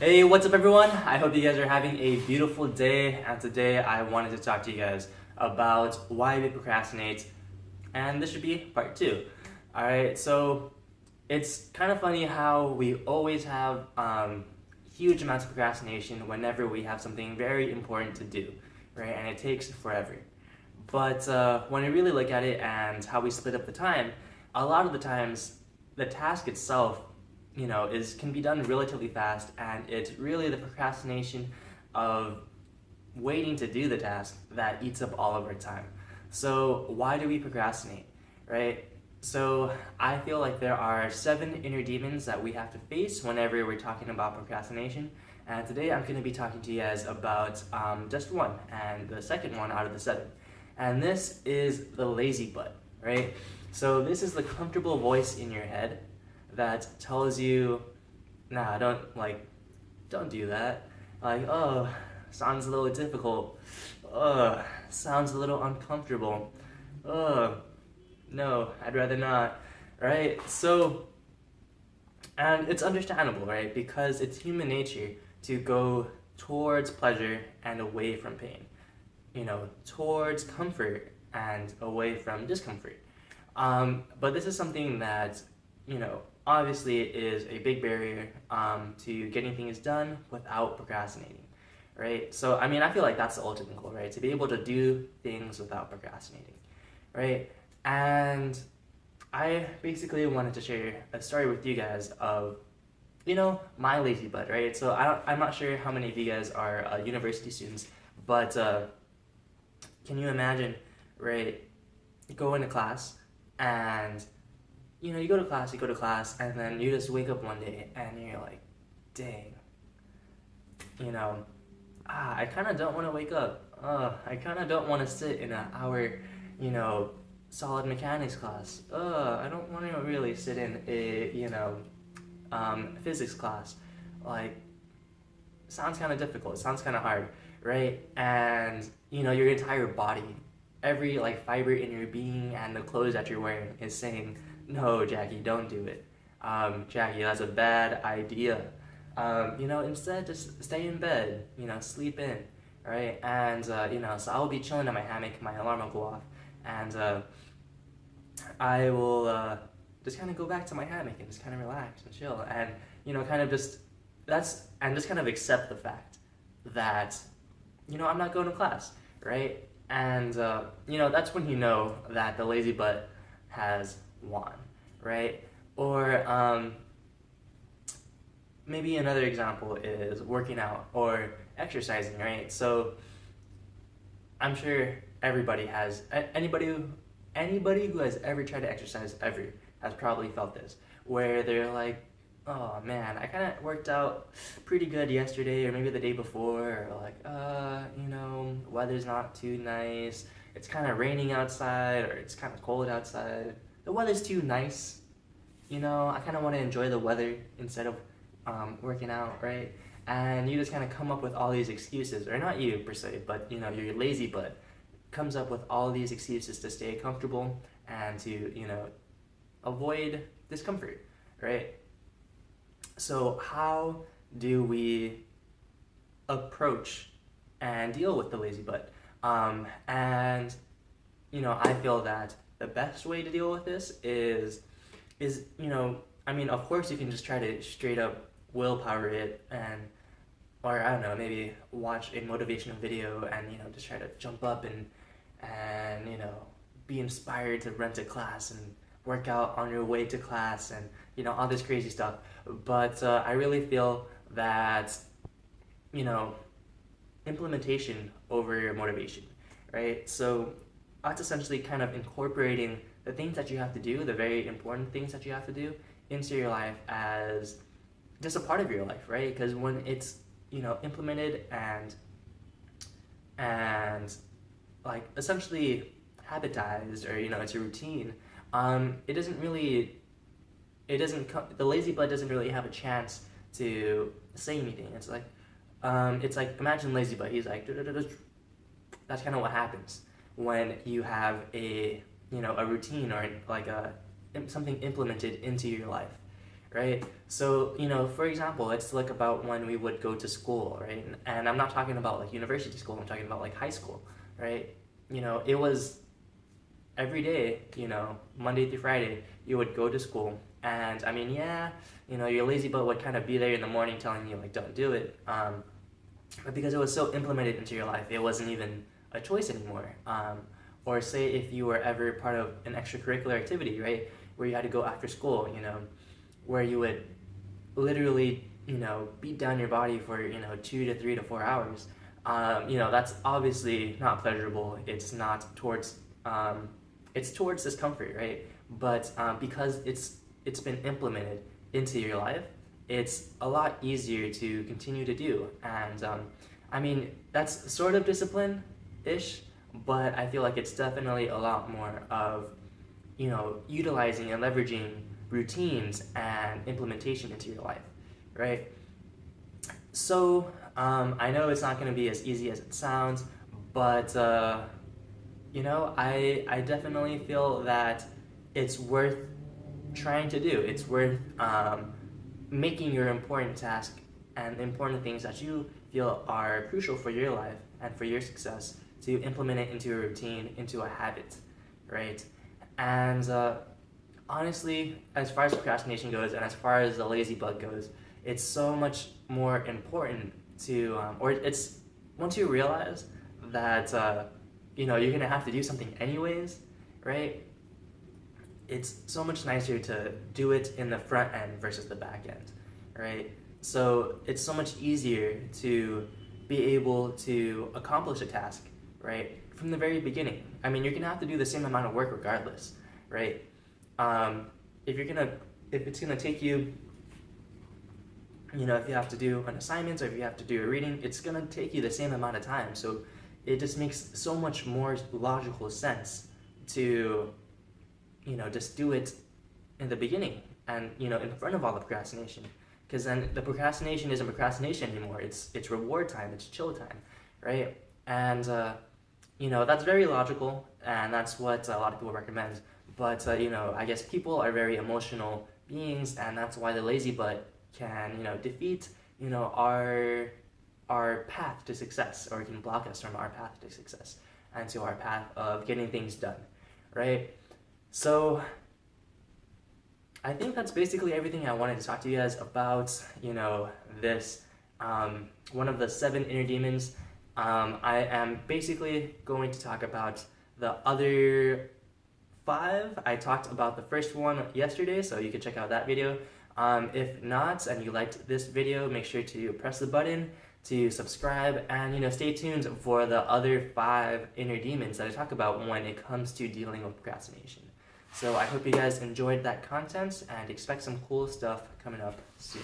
Hey, what's up everyone? I hope you guys are having a beautiful day, and today I wanted to talk to you guys about why we procrastinate, and this should be part two. Alright, so it's kind of funny how we always have huge amounts of procrastination whenever we have something very important to do, right? And it takes forever. But when we really look at it and how we split up the time, a lot of the times the task itself, is can be done relatively fast, and it's really the procrastination of waiting to do the task that eats up all of our time. So why do we procrastinate, right? So I feel like there are 7 inner demons that we have to face whenever we're talking about procrastination. And today I'm going to be talking to you guys about just one, and the second one out of the 7. And this is the lazy butt, right? So this is the comfortable voice in your head that tells you, nah, don't do that. Like, oh, sounds a little difficult. Sounds a little uncomfortable. No, I'd rather not, right? So, and it's understandable, right? Because it's human nature to go towards pleasure and away from pain. Towards comfort and away from discomfort. But this is something that, obviously is a big barrier to getting things done without procrastinating, right? So, I feel like that's the ultimate goal, right? To be able to do things without procrastinating, right? And I basically wanted to share a story with you guys of, my lazy butt, right? So I'm not sure how many of you guys are university students, but can you imagine, right, going to class and you go to class, and then you just wake up one day and you're like, dang, I kind of don't want to wake up. I kind of don't want to sit in an hour, solid mechanics class. I don't want to really sit in a, physics class. Like, sounds kind of difficult. Sounds kind of hard, right? And, your entire body, every fiber in your being and the clothes that you're wearing is saying, no, Jackie, don't do it. Jackie, that's a bad idea. Instead just stay in bed, sleep in, right? And, so I'll be chilling in my hammock, my alarm will go off, and I will just kind of go back to my hammock and just kind of relax and chill, and, kind of just, just kind of accept the fact that, I'm not going to class, right? And, that's when you know that the lazy butt has won, right? Or maybe another example is working out or exercising, right? So I'm sure anybody who has ever tried to exercise ever has probably felt this, where they're like, oh man, I kind of worked out pretty good yesterday, or maybe the day before, or like, weather's not too nice, it's kind of raining outside, or it's kind of cold outside, the weather's too nice, I kind of want to enjoy the weather instead of working out, right? And you just kind of come up with all these excuses, or not you per se, but your lazy butt comes up with all these excuses to stay comfortable and to avoid discomfort, right? So how do we approach and deal with the lazy butt? And I feel that the best way to deal with this is of course you can just try to straight up willpower it, or I don't know, maybe watch a motivational video and just try to jump up and be inspired to run to class and work out on your way to class and all this crazy stuff. But I really feel that implementation over motivation, right? So that's essentially kind of incorporating the things that you have to do, the very important things that you have to do, into your life as just a part of your life, right? Because when it's implemented and essentially habitized, or it's a routine, the lazy butt doesn't really have a chance to say anything. It's like imagine lazy butt. He's like, that's kind of what happens when you have a routine or something implemented into your life, right? So, for example, let's look about when we would go to school, right? And I'm not talking about like university school, I'm talking about like high school, right? It was every day, Monday through Friday, you would go to school. And I mean, yeah, your lazy butt would kind of be there in the morning telling you, like, don't do it. But because it was so implemented into your life, it wasn't even a choice anymore. Or say if you were ever part of an extracurricular activity, right, where you had to go after school, where you would literally, beat down your body for, 2 to 3 to 4 hours. That's obviously not pleasurable. It's not towards, it's towards discomfort, right? But because it's been implemented into your life, it's a lot easier to continue to do. And I mean, that's sort of discipline-ish, but I feel like it's definitely a lot more of, utilizing and leveraging routines and implementation into your life, right? So I know it's not going to be as easy as it sounds, but I definitely feel that it's worth trying to do. It's worth making your important task and important things that you feel are crucial for your life and for your success to implement it into a routine, into a habit, right? And honestly, as far as procrastination goes and as far as the lazy bug goes, it's so much more important to, or it's once you realize that, you're gonna have to do something anyways, right? It's so much nicer to do it in the front end versus the back end, right? So it's so much easier to be able to accomplish a task, right, from the very beginning. I mean, you're gonna have to do the same amount of work regardless, right? If it's gonna take you, if you have to do an assignment or if you have to do a reading, it's gonna take you the same amount of time. So it just makes so much more logical sense to, just do it in the beginning and, in front of all the procrastination. Because then the procrastination isn't procrastination anymore. It's reward time, it's chill time, right? And, that's very logical, and that's what a lot of people recommend. But, I guess people are very emotional beings, and that's why the lazy butt can, defeat, our path to success, or it can block us from our path to success and to our path of getting things done, right? So I think that's basically everything I wanted to talk to you guys about, this, one of the 7 inner demons. I am basically going to talk about the other 5. I talked about the first one yesterday, so you can check out that video. If not, and you liked this video, make sure to press the button to subscribe and, stay tuned for the other 5 inner demons that I talk about when it comes to dealing with procrastination. So I hope you guys enjoyed that content and expect some cool stuff coming up soon.